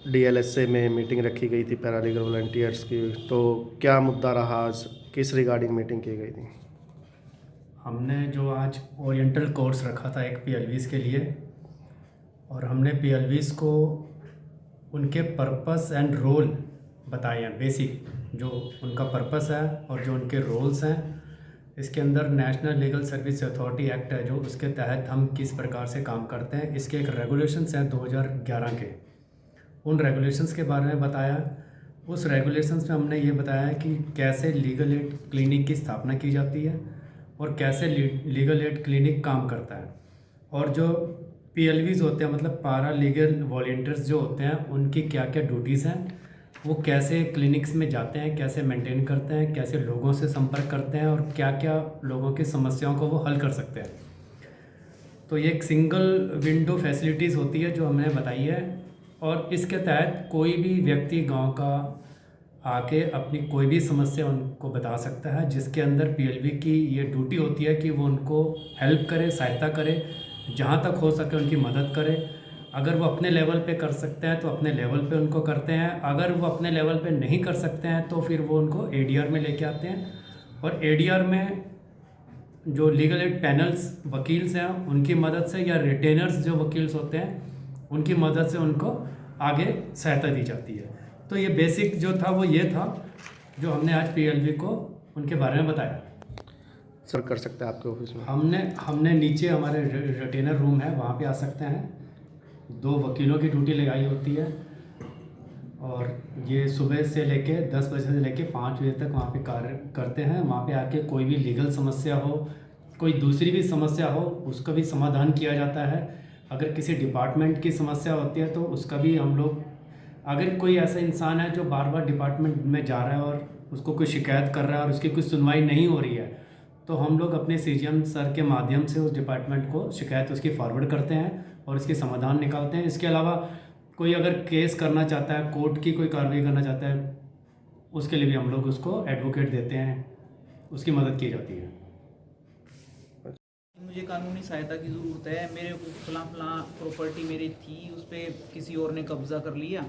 DLSA में meeting रखी गई थी पैरालीगल वॉलंटियर्स की, तो क्या मुद्दा रहा आज, किस रिगार्डिंग मीटिंग की गई थी? हमने जो आज ओरिएंटल कोर्स रखा था एक पीएलवीज़ के लिए, और हमने पीएलवीज़ को उनके पर्पस एंड रोल बताए हैं। बेसिक जो उनका पर्पस है और जो उनके रोल्स हैं, इसके अंदर national legal service authority act है जो, उसके तहत हम किस प्रकार से काम करते हैं, इसके एक रेगुलेशंस हैं 2011 के। उन रेगुलेशंस के बारे में बताया। उस रेगुलेशंस में हमने ये बताया है कि कैसे लीगल एड क्लिनिक की स्थापना की जाती है और कैसे लीगल एड क्लिनिक काम करता है, और जो पीएलवीज़ होते हैं मतलब पारा लीगल वॉलंटियर्स जो होते हैं, उनकी क्या क्या ड्यूटीज़ हैं, वो कैसे क्लिनिक्स में जाते हैं, कैसे मेंटेन करते हैं, कैसे लोगों से संपर्क करते हैं और क्या क्या लोगों की समस्याओं को वो हल कर सकते हैं। तो ये एक सिंगल विंडो फैसिलिटीज़ होती है जो हमने बताई है, और इसके तहत कोई भी व्यक्ति गांव का आके अपनी कोई भी समस्या उनको बता सकता है, जिसके अंदर पीएलवी की ये ड्यूटी होती है कि वो उनको हेल्प करे, सहायता करे, जहाँ तक हो सके उनकी मदद करे। अगर वो अपने लेवल पे कर सकते हैं तो अपने लेवल पे उनको करते हैं, अगर वो अपने लेवल पे नहीं कर सकते हैं तो फिर वो उनको एडीआर में लेके आते हैं, और एडीआर में जो लीगल एड पैनल्स वकील्स हैं उनकी मदद से, या रिटेनर्स जो वकील्स होते हैं उनकी मदद से उनको आगे सहायता दी जाती है। तो ये बेसिक जो था वो ये था जो हमने आज पीएलवी को उनके बारे में बताया। सर कर सकते हैं आपके ऑफिस में? हमने नीचे हमारे रिटेनर रूम है, वहाँ पे आ सकते हैं। 2 वकीलों की ड्यूटी लगाई होती है, और ये सुबह से लेके 10 बजे से लेके 5 बजे तक वहाँ पे कार्य करते हैं। वहाँ पे आके कोई भी लीगल समस्या हो, कोई दूसरी भी समस्या हो, उसका भी समाधान किया जाता है। अगर किसी डिपार्टमेंट की समस्या होती है तो उसका भी हम लोग, अगर कोई ऐसा इंसान है जो बार बार डिपार्टमेंट में जा रहा है और उसको कोई शिकायत कर रहा है और उसकी कोई सुनवाई नहीं हो रही है, तो हम लोग अपने सीजीएम सर के माध्यम से उस डिपार्टमेंट को शिकायत उसकी फॉरवर्ड करते हैं और इसकी समाधान निकालते हैं। इसके अलावा कोई अगर केस करना चाहता है, कोर्ट की कोई कार्रवाई करना चाहता है, उसके लिए भी हम लोग उसको एडवोकेट देते हैं, उसकी मदद की जाती है। मुझे कानूनी सहायता की ज़रूरत है, मेरे को फलां फलां प्रॉपर्टी मेरी थी, उस पर किसी और ने कब्ज़ा कर लिया,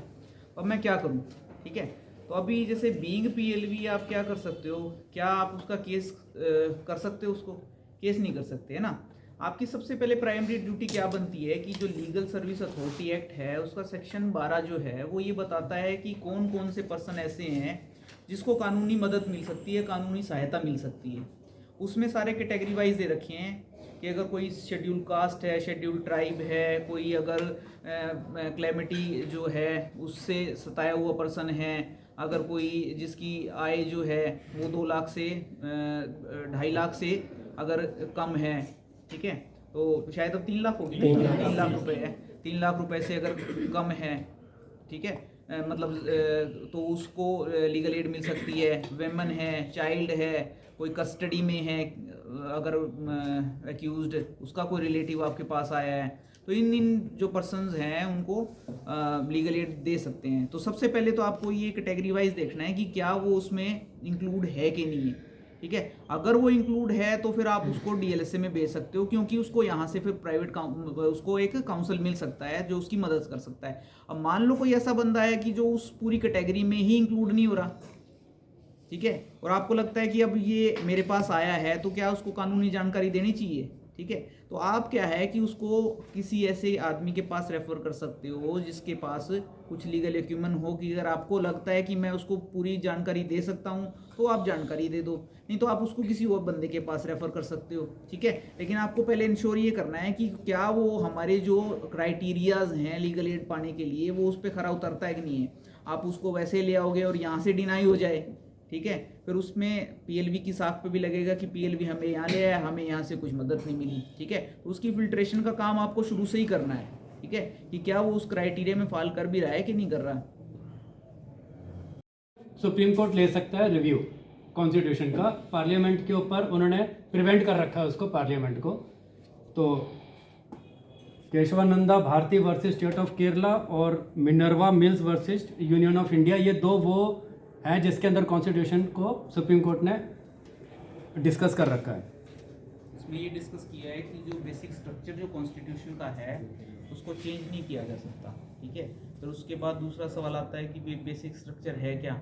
अब मैं क्या करूं? ठीक है, तो अभी जैसे बीइंग पीएलवी आप क्या कर सकते हो? क्या आप उसका केस कर सकते हो? उसको केस नहीं कर सकते, है ना। आपकी सबसे पहले प्राइमरी ड्यूटी क्या बनती है कि जो लीगल सर्विस अथॉरिटी एक्ट है उसका सेक्शन 12 जो है वो ये बताता है कि कौन कौन से पर्सन ऐसे हैं जिसको कानूनी मदद मिल सकती है, कानूनी सहायता मिल सकती है। उसमें सारे कैटेगरी वाइज दे रखे हैं कि अगर कोई शेड्यूल कास्ट है, शेड्यूल ट्राइब है, कोई अगर क्लैमिटी जो है उससे सताया हुआ पर्सन है, अगर कोई जिसकी आय जो है वो 2 लाख से 2.5 लाख से अगर कम है, ठीक है, तो शायद अब 3 लाख होगी, 3 लाख रुपए है, 3 लाख रुपए से अगर कम है, ठीक है, तो उसको लीगल एड मिल सकती है। वेमन है, चाइल्ड है, कोई कस्टडी में है, अगर एक्यूज्ड उसका कोई रिलेटिव आपके पास आया है, तो इन जो पर्सन्स हैं उनको लीगल एड दे सकते हैं। तो सबसे पहले तो आपको ये कैटेगरी वाइज देखना है कि क्या वो उसमें इंक्लूड है कि नहीं है, ठीक है। अगर वो इंक्लूड है तो फिर आप उसको डीएलएसए में भेज सकते हो, क्योंकि उसको यहाँ से फिर प्राइवेट उसको एक काउंसिल मिल सकता है जो उसकी मदद कर सकता है। अब मान लो कोई ऐसा बंदा है कि जो उस पूरी कैटेगरी में ही इंक्लूड नहीं हो रहा, ठीक है, और आपको लगता है कि अब ये मेरे पास आया है तो क्या उसको कानूनी जानकारी देनी चाहिए, ठीक है, तो आप क्या है कि उसको किसी ऐसे आदमी के पास रेफर कर सकते हो जिसके पास कुछ लीगल एक्यूमेंट हो, कि अगर आपको लगता है कि मैं उसको पूरी जानकारी दे सकता हूँ तो आप जानकारी दे दो, नहीं तो आप उसको किसी और बंदे के पास रेफर कर सकते हो, ठीक है। लेकिन आपको पहले इंश्योर ये करना है कि क्या वो हमारे जो क्राइटेरियाज हैं लीगल एड पाने के लिए वो उस पर खरा उतरता है कि नहीं है। आप उसको वैसे ले आओगे और यहाँ से डिनाई हो जाए, ठीक है, फिर उसमें पीएलवी की साख पे भी लगेगा कि पीएलवी हमें यहाँ ले आया, हमें यहाँ से कुछ मदद नहीं मिली, ठीक है। तो उसकी फिल्ट्रेशन का काम आपको शुरू से ही करना है, ठीक है, कि क्या वो उस क्राइटेरिया में फॉल कर भी रहा है कि नहीं कर रहा। सुप्रीम कोर्ट ले सकता है रिव्यू कॉन्स्टिट्यूशन का, पार्लियामेंट के ऊपर उन्होंने प्रिवेंट कर रखा है उसको, पार्लियामेंट को। तो Kesavananda Bharati versus State of Kerala और Minerva Mills versus Union of India, ये 2 वो हैं जिसके अंदर कॉन्स्टिट्यूशन को सुप्रीम कोर्ट ने डिस्कस कर रखा है। इसमें ये डिस्कस किया है कि जो बेसिक स्ट्रक्चर जो कॉन्स्टिट्यूशन का है उसको चेंज नहीं किया जा सकता, ठीक है। फिर उसके बाद दूसरा सवाल आता है कि बेसिक स्ट्रक्चर है क्या।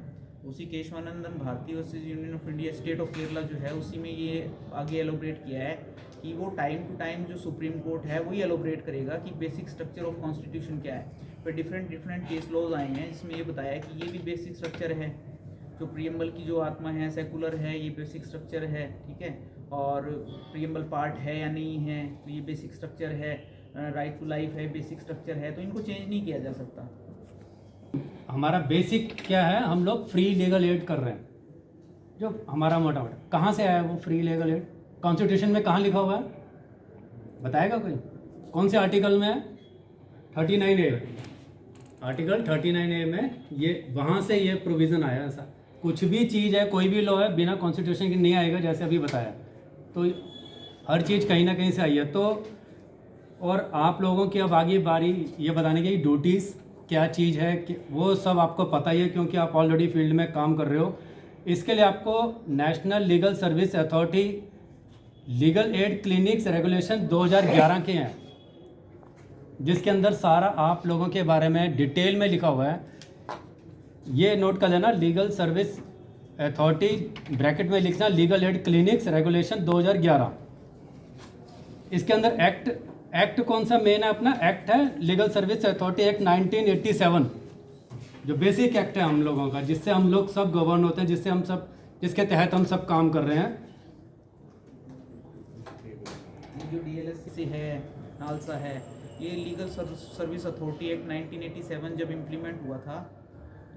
उसी Kesavananda Bharati versus Union of India State of Kerala जो है उसी में ये आगे एलोबरेट किया है कि वो टाइम टू टाइम जो सुप्रीम कोर्ट है वही एलोबरेट करेगा कि बेसिक स्ट्रक्चर ऑफ कॉन्स्टिट्यूशन क्या है। फिर डिफरेंट केस लॉज आए हैं जिसमें ये बताया कि ये भी बेसिक स्ट्रक्चर है, जो प्रियम्बल की जो आत्मा है सेकुलर है, ये बेसिक स्ट्रक्चर है, ठीक है। और प्रियम्बल पार्ट है या नहीं है तो ये बेसिक स्ट्रक्चर है, राइट टू लाइफ है बेसिक स्ट्रक्चर है, तो इनको चेंज नहीं किया जा सकता। हमारा बेसिक क्या है, हम लोग फ्री लीगल एड कर रहे हैं। जो हमारा मोटा कहाँ से आया वो फ्री लीगल एड, कॉन्स्टिट्यूशन में कहाँ लिखा हुआ है बताएगा कोई, कौन से आर्टिकल में है? 39A, आर्टिकल 39A में ये वहाँ से ये प्रोविज़न आया। ऐसा कुछ भी चीज़ है, कोई भी लॉ है बिना कॉन्स्टिट्यूशन के नहीं आएगा, जैसे अभी बताया। तो हर चीज़ कहीं ना कहीं से आई है। तो और आप लोगों की अब आगे बारी ये बताने की ड्यूटीज़ क्या चीज़ है कि वो सब आपको पता ही है, क्योंकि आप ऑलरेडी फील्ड में काम कर रहे हो। इसके लिए आपको national legal service authority legal aid clinics regulation 2011 के हैं, जिसके अंदर सारा आप लोगों के बारे में डिटेल में लिखा हुआ है। ये नोट कर लेना, लीगल सर्विस अथॉरिटी ब्रैकेट में लिखना लीगल एड क्लिनिक्स रेगुलेशन 2011। इसके अंदर एक्ट कौन सा मेन है अपना, एक्ट है लीगल सर्विस अथॉरिटी एक्ट 1987, जो बेसिक एक्ट है हम लोगों का, जिससे हम लोग सब गवर्न होते हैं, जिसके तहत हम सब काम कर रहे हैं। जो DLS है, नालसा है, ये लीगल सर्विस अथॉरिटी एक्ट 1987 जब इम्प्लीमेंट हुआ था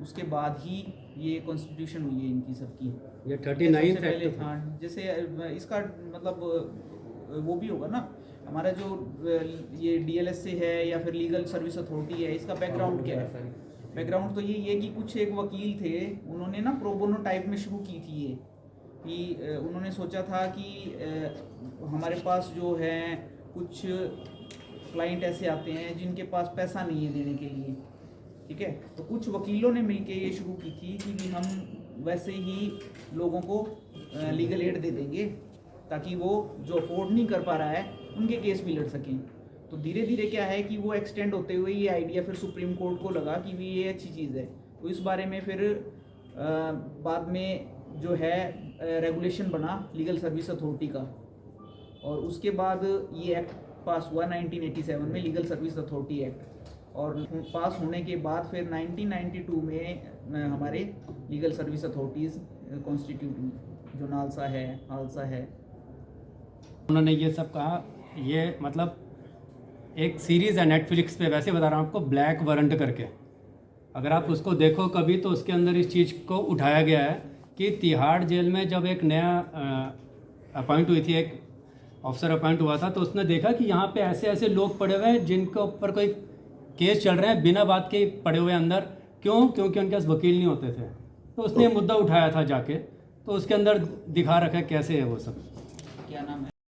उसके बाद ही ये कॉन्स्टिट्यूशन हुई है इनकी सबकी। ये 39 पहले था, जैसे इसका मतलब वो भी होगा ना हमारा जो ये DLS से है या फिर लीगल सर्विस अथॉरिटी है, इसका बैकग्राउंड क्या है? बैकग्राउंड तो ये है कि कुछ एक वकील थे, उन्होंने ना प्रो बोनो टाइप में शुरू की थी ये, कि उन्होंने सोचा था कि हमारे पास जो है कुछ क्लाइंट ऐसे आते हैं जिनके पास पैसा नहीं है देने के लिए, ठीक है। तो कुछ वकीलों ने मिलके ये शुरू की थी कि हम वैसे ही लोगों को लीगल एड दे देंगे ताकि वो जो अफोर्ड नहीं कर पा रहा है उनके केस भी लड़ सकें। तो धीरे धीरे क्या है कि वो एक्सटेंड होते हुए ये आइडिया फिर सुप्रीम कोर्ट को लगा कि भी ये अच्छी चीज़ है। तो इस बारे में फिर बाद में जो है रेगुलेशन बना लीगल सर्विस अथॉरिटी का, और उसके बाद ये एक्ट पास हुआ 1987 में, लीगल सर्विस अथॉरिटी एक्ट। और पास होने के बाद फिर 1992 में हमारे लीगल सर्विस अथॉरिटीज़ कॉन्स्टिट्यूट हुई, जो नालसा है, हालसा है। उन्होंने ये सब कहा। ये मतलब एक सीरीज़ है नेटफ्लिक्स पे, वैसे बता रहा हूँ आपको, ब्लैक वारंट करके, अगर आप उसको देखो कभी तो उसके अंदर इस चीज़ को उठाया गया है कि तिहाड़ जेल में जब एक नया अपॉइंट हुई थी, एक ऑफिसर अपॉइंट हुआ था, तो उसने देखा कि यहाँ पे ऐसे ऐसे लोग पड़े हुए हैं जिनके ऊपर कोई केस चल रहे हैं बिना बात के पड़े हुए अंदर। क्यों? क्योंकि उनके पास वकील नहीं होते थे। तो उसने ये मुद्दा उठाया था जाके, तो उसके अंदर दिखा रखा है कैसे है वो सब। क्या नाम है?